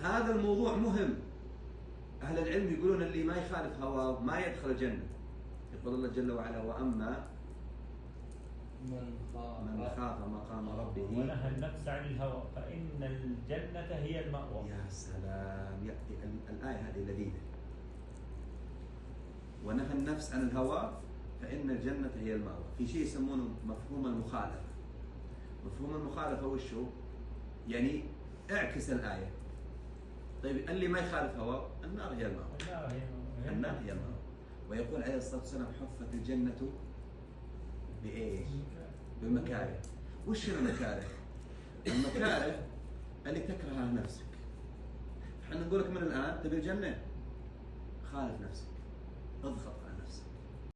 هذا الموضوع مهم. أهل العلم يقولون اللي ما يخالف هواه ما يدخل الجنة. يقول الله جل وعلا: وأما من خاف مقام ربه ونهى النفس عن الهوى فإن الجنة هي المأوى. يا سلام، يأتي الآية هذه لذيذة. ونهى النفس عن الهوى فإن الجنة هي المأوى. في شيء يسمونه مفهوم المخالفة. مفهوم المخالفة وش هو؟ يعني اعكس الآية. طيب اللي ما يخالف هواه النار هي المأوى. النار هي المأوى. ويقول عليه الصلاة والسلام: حفت الجنة بإيش؟ بالمكاره. وش المكاره؟ المكاره اللي تكرهها نفسك. احنا نقول لك من الآن تبي الجنة، خالف نفسك، اضغط